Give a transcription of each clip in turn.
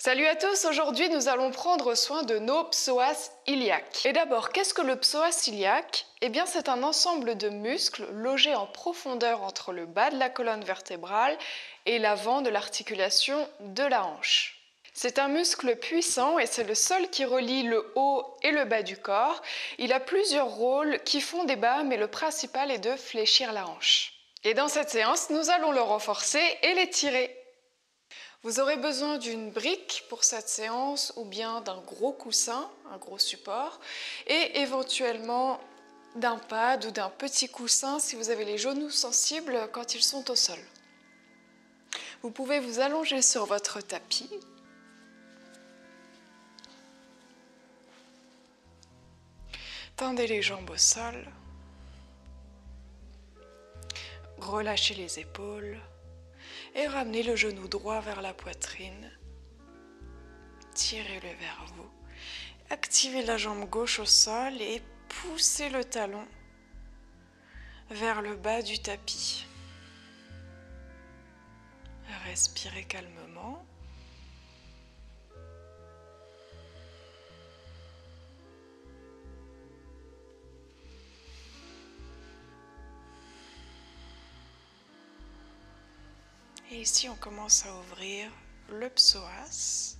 Salut à tous, aujourd'hui nous allons prendre soin de nos psoas iliaques. Et d'abord, qu'est-ce que le psoas iliaque? Eh bien c'est un ensemble de muscles logés en profondeur entre le bas de la colonne vertébrale et l'avant de l'articulation de la hanche. C'est un muscle puissant et c'est le seul qui relie le haut et le bas du corps. Il a plusieurs rôles qui font débat, mais le principal est de fléchir la hanche. Et dans cette séance, nous allons le renforcer et l'étirer. Vous aurez besoin d'une brique pour cette séance ou bien d'un gros coussin, un gros support, et éventuellement d'un pad ou d'un petit coussin si vous avez les genoux sensibles quand ils sont au sol. Vous pouvez vous allonger sur votre tapis. Tendez les jambes au sol. Relâchez les épaules. Et ramenez le genou droit vers la poitrine. Tirez-le vers vous. Activez la jambe gauche au sol et poussez le talon vers le bas du tapis. Respirez calmement. Et ici, on commence à ouvrir le psoas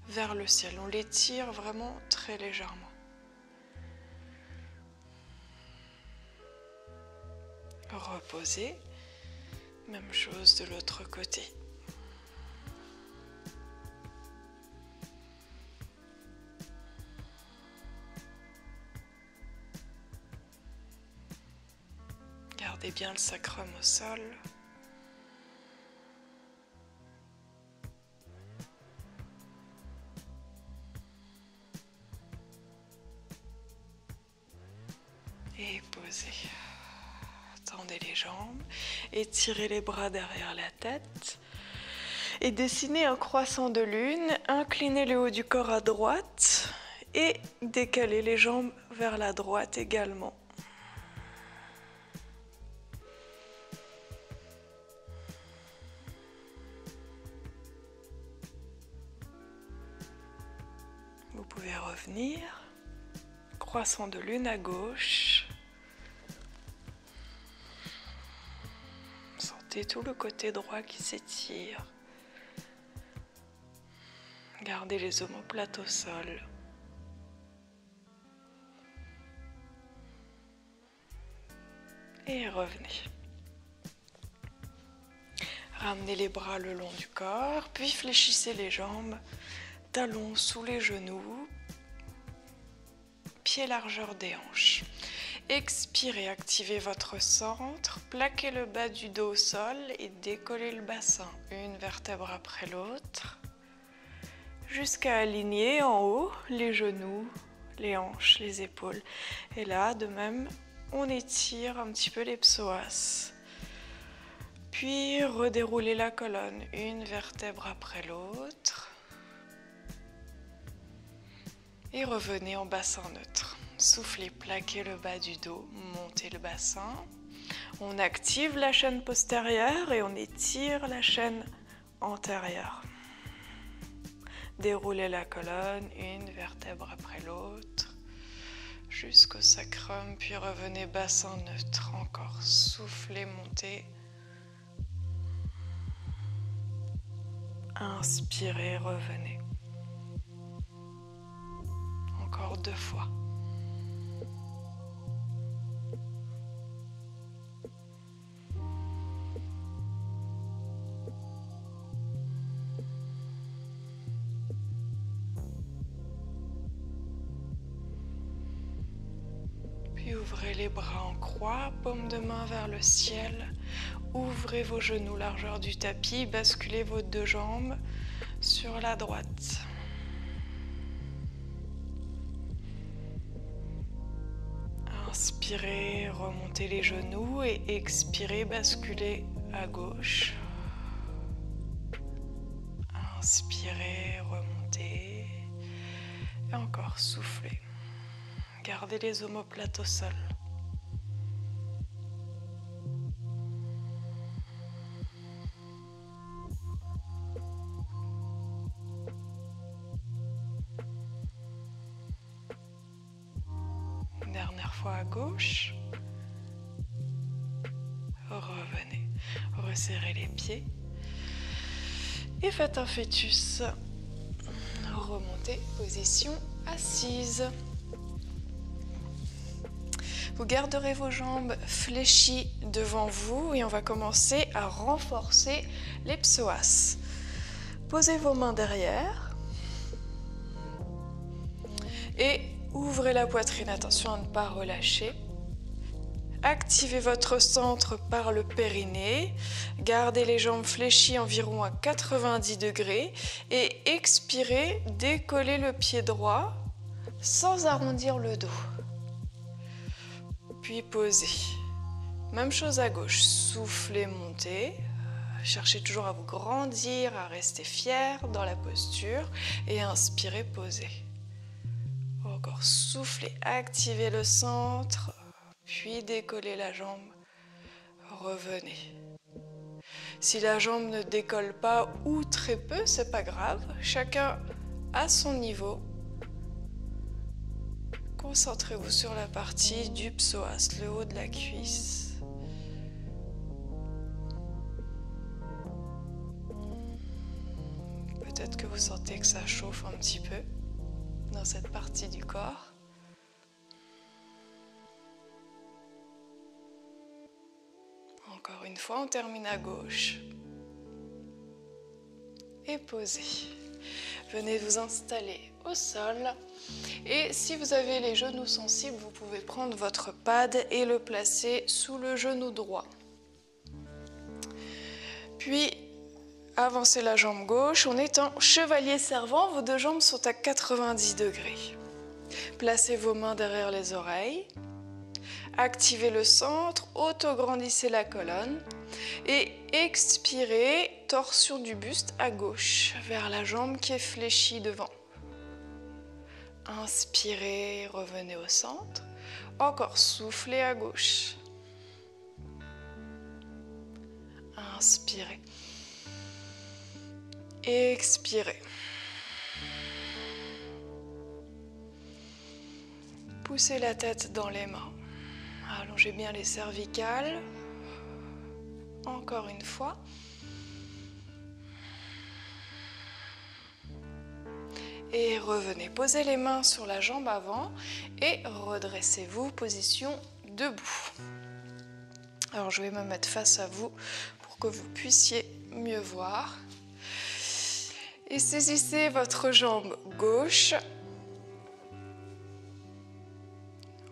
vers le ciel. On l'étire vraiment très légèrement. Reposez. Même chose de l'autre côté. Gardez bien le sacrum au sol. Et posez. Tendez les jambes, étirez les bras derrière la tête et dessinez un croissant de lune. Inclinez le haut du corps à droite et décalez les jambes vers la droite également. Vous pouvez revenir. Croissant de lune à gauche. Sentez tout le côté droit qui s'étire. Gardez les omoplates au sol. Et revenez. Ramenez les bras le long du corps, puis fléchissez les jambes, talons sous les genoux, pieds largeur des hanches. Expirez, activez votre centre, plaquez le bas du dos au sol et décollez le bassin, une vertèbre après l'autre, jusqu'à aligner en haut les genoux, les hanches, les épaules. Et là, de même, on étire un petit peu les psoas. Puis redéroulez la colonne, une vertèbre après l'autre. Et revenez en bassin neutre. Soufflez, plaquez le bas du dos, montez le bassin. On active la chaîne postérieure et on étire la chaîne antérieure. Déroulez la colonne, une vertèbre après l'autre, jusqu'au sacrum, puis revenez bassin neutre. Encore, soufflez, montez. Inspirez, revenez. Encore 2 fois. Puis ouvrez les bras en croix, paume de main vers le ciel. Ouvrez vos genoux, largeur du tapis, basculez vos 2 jambes sur la droite. Inspirez, remontez les genoux et expirez, basculez à gauche. Inspirez, remontez et encore soufflez. Gardez les omoplates au sol. dernière fois à gauche. Revenez, resserrez les pieds. Et faites un fœtus. Remontez, position assise. Vous garderez vos jambes fléchies devant vous et on va commencer à renforcer les psoas. Posez vos mains derrière et ouvrez la poitrine. Attention à ne pas relâcher. Activez votre centre par le périnée. Gardez les jambes fléchies environ à 90 degrés et expirez, décollez le pied droit sans arrondir le dos. Puis posez. Même chose à gauche. Soufflez, montez. Cherchez toujours à vous grandir, à rester fier dans la posture et inspirez, posez. Encore soufflez, activez le centre, puis décollez la jambe. Revenez. Si la jambe ne décolle pas ou très peu, c'est pas grave. Chacun à son niveau. Concentrez-vous sur la partie du psoas, le haut de la cuisse. Peut-être que vous sentez que ça chauffe un petit peu dans cette partie du corps. Encore une fois, on termine à gauche. Et posez. Venez vous installer au sol. Et si vous avez les genoux sensibles, vous pouvez prendre votre pad et le placer sous le genou droit. Puis, avancez la jambe gauche. On est en chevalier servant. Vos deux jambes sont à 90 degrés. Placez vos mains derrière les oreilles. Activez le centre, auto-grandissez la colonne et expirez, torsion du buste à gauche vers la jambe qui est fléchie devant. Inspirez, revenez au centre. Encore soufflez à gauche. Inspirez. Expirez. Poussez la tête dans les mains. Allongez bien les cervicales. Encore une fois. Et revenez. Posez les mains sur la jambe avant et redressez-vous, position debout. Alors je vais me mettre face à vous pour que vous puissiez mieux voir. Et saisissez votre jambe gauche,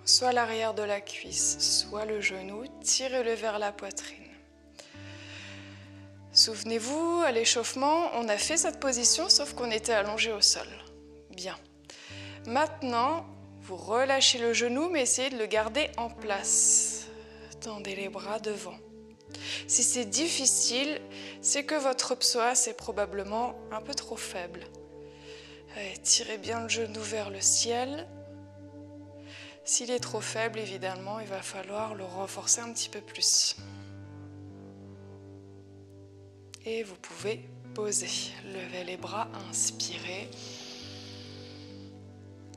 soit l'arrière de la cuisse, soit le genou, tirez-le vers la poitrine. Souvenez-vous, à l'échauffement, on a fait cette position sauf qu'on était allongé au sol. Bien. Maintenant, vous relâchez le genou mais essayez de le garder en place. Tendez les bras devant. Si c'est difficile, c'est que votre psoas est probablement un peu trop faible. Allez, tirez bien le genou vers le ciel. S'il est trop faible, évidemment, il va falloir le renforcer un petit peu plus. Et vous pouvez poser. Levez les bras, inspirez.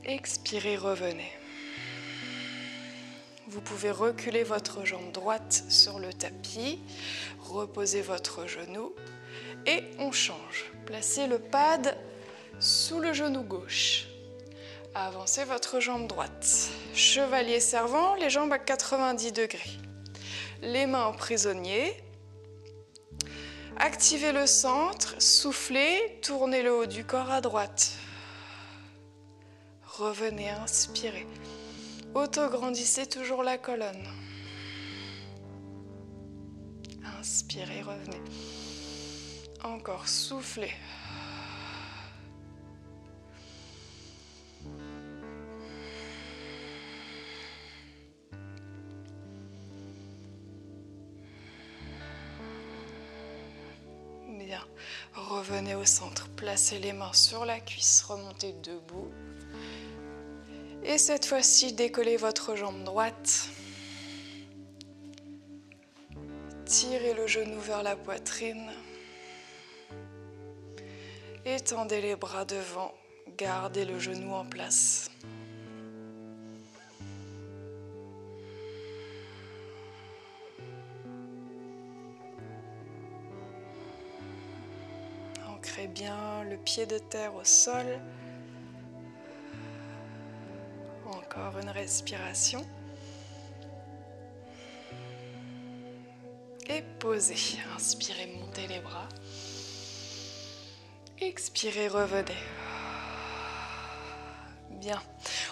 Expirez, revenez. Vous pouvez reculer votre jambe droite sur le tapis, reposez votre genou et on change. Placez le pad sous le genou gauche. Avancez votre jambe droite. Chevalier servant, les jambes à 90 degrés. Les mains en prisonnier. Activez le centre, soufflez, tournez le haut du corps à droite. Revenez, inspirez. Auto-grandissez toujours la colonne. Inspirez, revenez. Encore, soufflez. Bien. Revenez au centre. Placez les mains sur la cuisse. Remontez debout. Et cette fois-ci, décollez votre jambe droite. Tirez le genou vers la poitrine. Étendez les bras devant. Gardez le genou en place. bien le pied de terre au sol. Encore une respiration. Et posez. Inspirez, montez les bras. Expirez, revenez. Bien.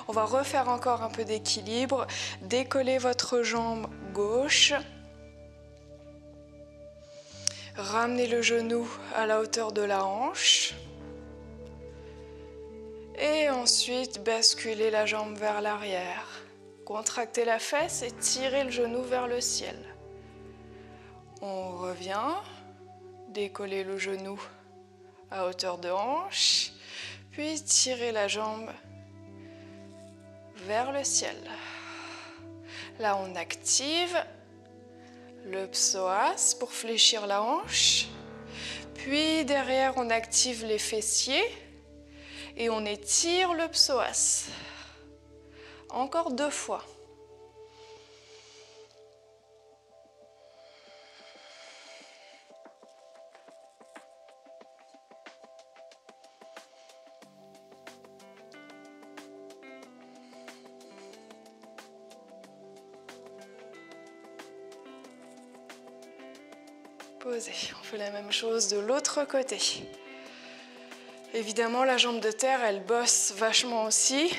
On va refaire encore un peu d'équilibre. Décollez votre jambe gauche. Ramenez le genou à la hauteur de la hanche. Et ensuite, basculez la jambe vers l'arrière. Contractez la fesse et tirez le genou vers le ciel. On revient. Décollez le genou à hauteur de hanche. Puis tirez la jambe vers le ciel. Là, on active le psoas pour fléchir la hanche. Puis derrière, on active les fessiers. Et on étire le psoas. Encore 2 fois. Posez. On fait la même chose de l'autre côté. Évidemment, la jambe de terre, elle bosse vachement aussi.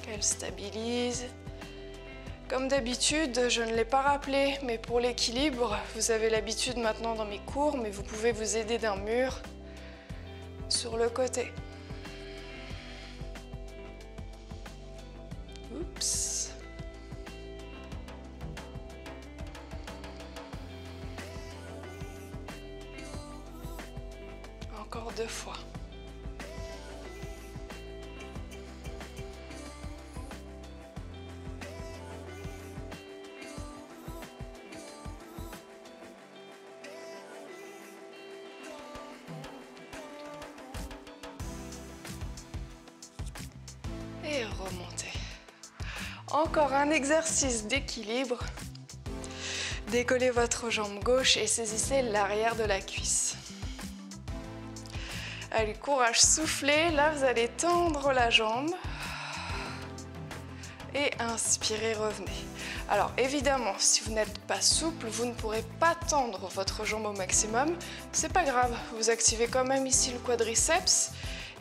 Elle stabilise. Comme d'habitude, je ne l'ai pas rappelé, mais pour l'équilibre, vous avez l'habitude maintenant dans mes cours, mais vous pouvez vous aider d'un mur sur le côté. Oups. Encore 2 fois. Et remontez. Encore un exercice d'équilibre. Décollez votre jambe gauche et saisissez l'arrière de la cuisse. Allez, courage, soufflez. Là, vous allez tendre la jambe. Et inspirez, revenez. Alors, évidemment, si vous n'êtes pas souple, vous ne pourrez pas tendre votre jambe au maximum. C'est pas grave, vous activez quand même ici le quadriceps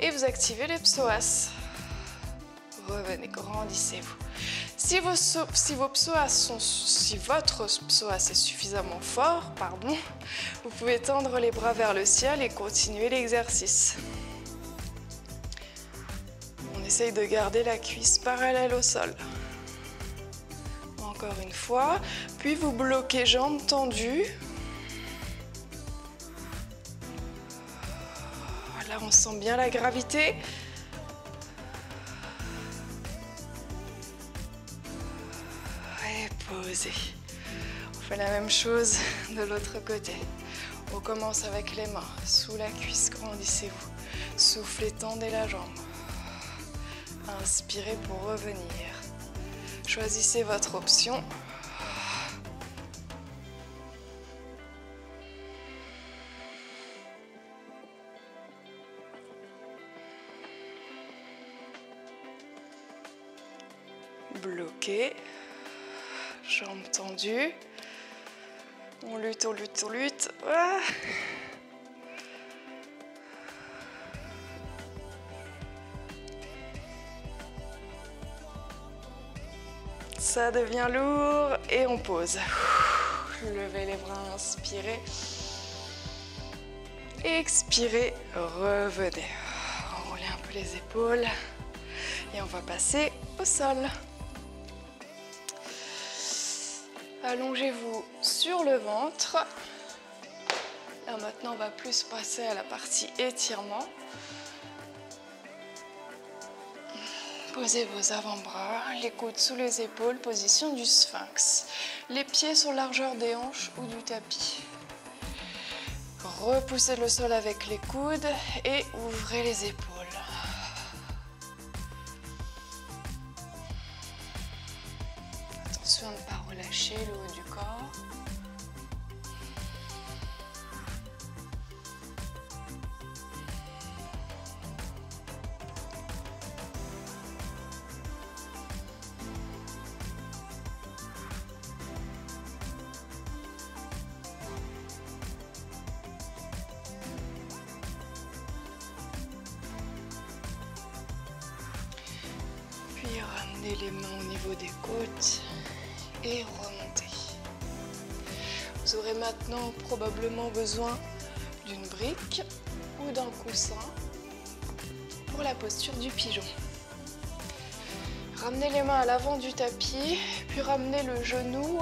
et vous activez les psoas. Revenez, grandissez-vous. Si votre psoas est suffisamment fort, vous pouvez tendre les bras vers le ciel et continuer l'exercice. On essaye de garder la cuisse parallèle au sol. Encore une fois, puis vous bloquez jambes tendues. Là, on sent bien la gravité. Posez. On fait la même chose de l'autre côté. On commence avec les mains sous la cuisse, grandissez-vous. Soufflez, tendez la jambe. Inspirez pour revenir. Choisissez votre option. Bloquez. Jambes tendues. On lutte, on lutte, on lutte. Ah. Ça devient lourd et on pose. Levez les bras, inspirez. Expirez, revenez. Enroulez un peu les épaules. Et on va passer au sol. Allongez-vous sur le ventre. Là maintenant, on va plus passer à la partie étirement. Posez vos avant-bras, les coudes sous les épaules, position du sphinx. Les pieds sur largeur des hanches ou du tapis. Repoussez le sol avec les coudes et ouvrez les épaules. Attention à ne pas relâcher le haut du corps. Ramenez les mains au niveau des côtes et remontez. Vous aurez maintenant probablement besoin d'une brique ou d'un coussin pour la posture du pigeon. Ramenez les mains à l'avant du tapis, puis ramenez le genou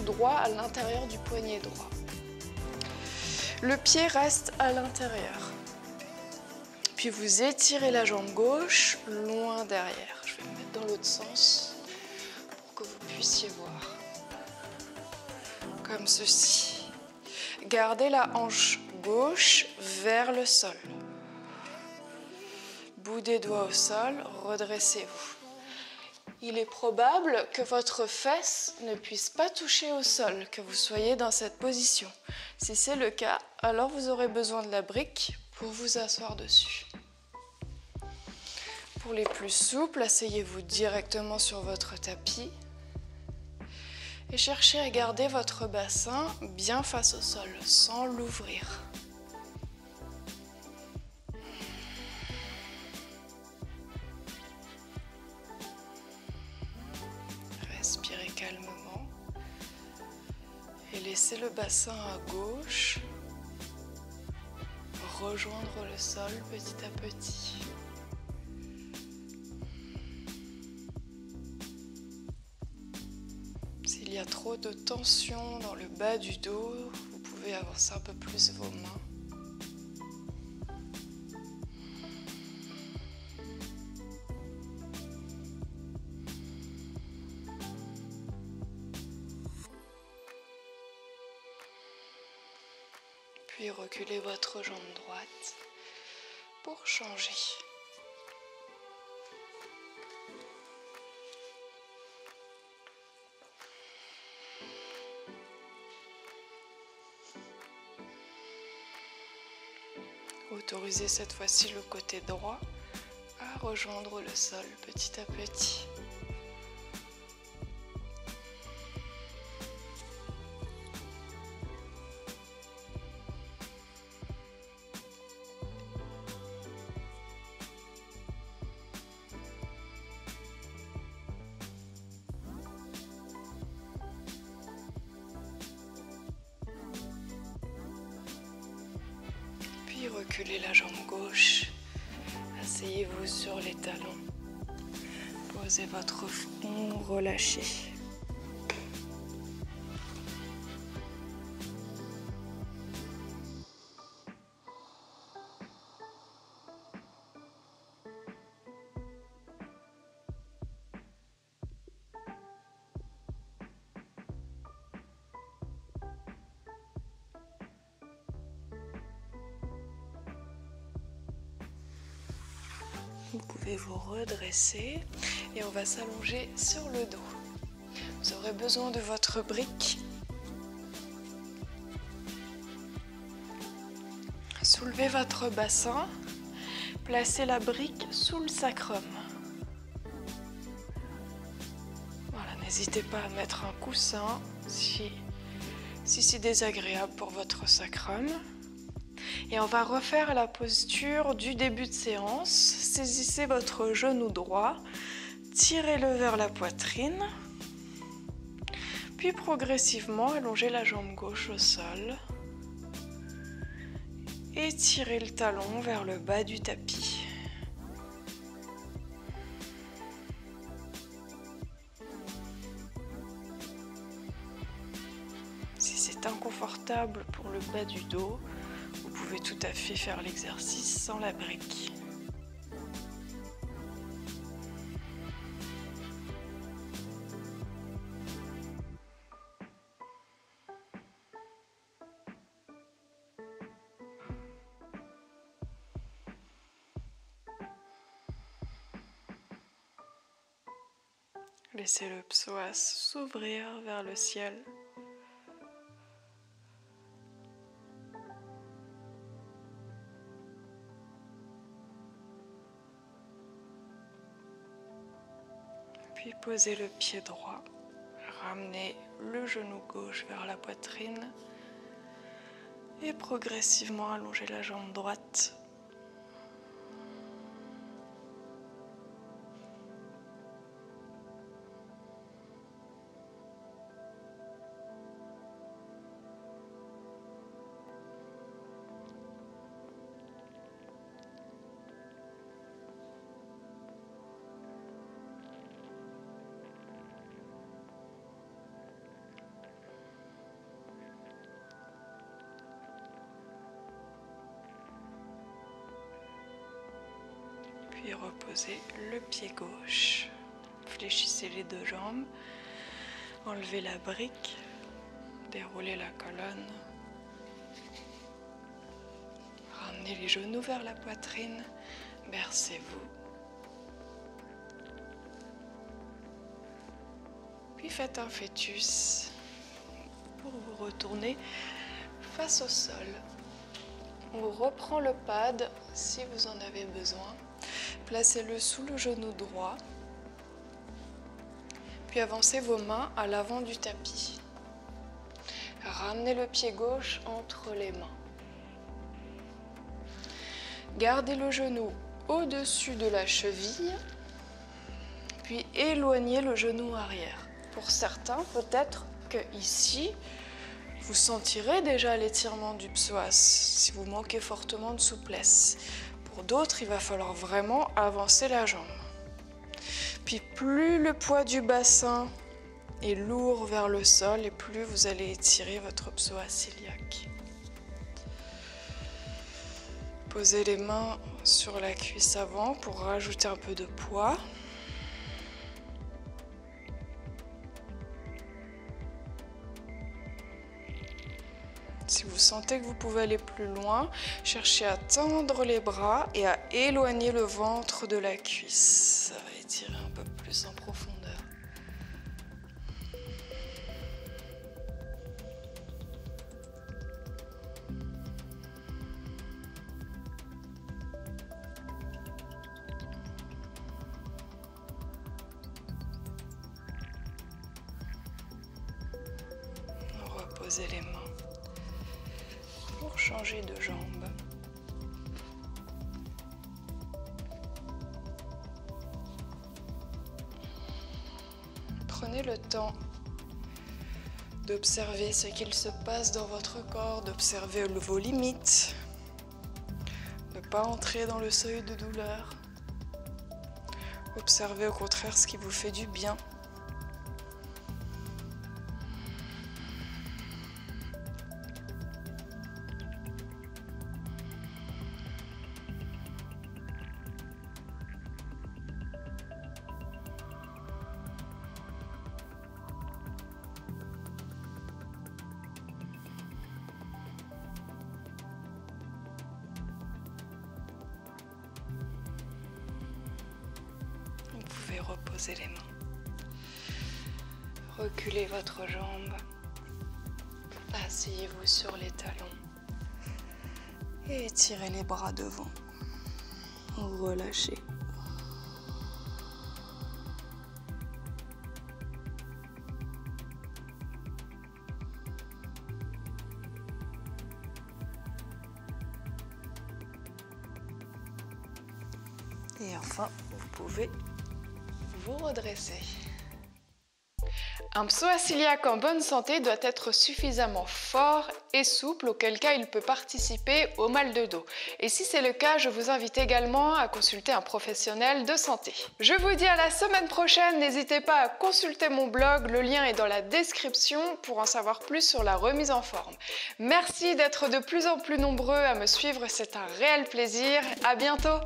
droit à l'intérieur du poignet droit. Le pied reste à l'intérieur. Puis vous étirez la jambe gauche loin derrière. Je vais me mettre dans l'autre sens pour que vous puissiez voir. Comme ceci. Gardez la hanche gauche vers le sol. Bout des doigts au sol, redressez-vous. Il est probable que votre fesse ne puisse pas toucher au sol, que vous soyez dans cette position. Si c'est le cas, alors vous aurez besoin de la brique pour vous asseoir dessus. Pour les plus souples, asseyez-vous directement sur votre tapis et cherchez à garder votre bassin bien face au sol, sans l'ouvrir. Respirez calmement et laissez le bassin à gauche rejoindre le sol petit à petit. S'il y a trop de tension dans le bas du dos, vous pouvez avancer un peu plus vos mains. Puis reculez votre jambe droite pour changer. Autorisez cette fois-ci le côté droit à rejoindre le sol petit à petit. Puis reculez la jambe gauche, asseyez-vous sur les talons, posez votre front relâché. Vous pouvez vous redresser et on va s'allonger sur le dos. Vous aurez besoin de votre brique. Soulevez votre bassin, placez la brique sous le sacrum. Voilà, n'hésitez pas à mettre un coussin si c'est désagréable pour votre sacrum. Et on va refaire la posture du début de séance. Saisissez votre genou droit, tirez-le vers la poitrine, puis progressivement allongez la jambe gauche au sol et tirez le talon vers le bas du tapis. Si c'est inconfortable pour le bas du dos, vous pouvez tout à fait faire l'exercice sans la brique. Laissez le psoas s'ouvrir vers le ciel. Puis posez le pied droit, ramenez le genou gauche vers la poitrine et progressivement allongez la jambe droite. Puis reposez le pied gauche. Fléchissez les deux jambes. Enlevez la brique. Déroulez la colonne. Ramenez les genoux vers la poitrine. Bercez-vous. Puis faites un fœtus pour vous retourner face au sol. On reprend le pad si vous en avez besoin. Placez-le sous le genou droit. Puis avancez vos mains à l'avant du tapis. Ramenez le pied gauche entre les mains. Gardez le genou au-dessus de la cheville. Puis éloignez le genou arrière. Pour certains, peut-être que ici, vous sentirez déjà l'étirement du psoas si vous manquez fortement de souplesse. Pour d'autres, il va falloir vraiment avancer la jambe. Puis plus le poids du bassin est lourd vers le sol et plus vous allez étirer votre psoas iliaque. Posez les mains sur la cuisse avant pour rajouter un peu de poids. Si vous sentez que vous pouvez aller plus loin, cherchez à tendre les bras et à éloigner le ventre de la cuisse. Ça va étirer un peu plus en profondeur. Reposez les mains. Pour changer de jambe. Prenez le temps d'observer ce qu'il se passe dans votre corps, d'observer vos limites, de ne pas entrer dans le seuil de douleur. Observez au contraire ce qui vous fait du bien. Vous pouvez reposer les mains. Reculez votre jambe. Asseyez-vous sur les talons. Et étirez les bras devant. Relâchez. Et enfin, vous pouvez vous redresser. Un psoas iliaque en bonne santé doit être suffisamment fort et souple, auquel cas il peut participer au mal de dos. Et si c'est le cas, je vous invite également à consulter un professionnel de santé. Je vous dis à la semaine prochaine, n'hésitez pas à consulter mon blog, le lien est dans la description pour en savoir plus sur la remise en forme. Merci d'être de plus en plus nombreux à me suivre, c'est un réel plaisir, à bientôt.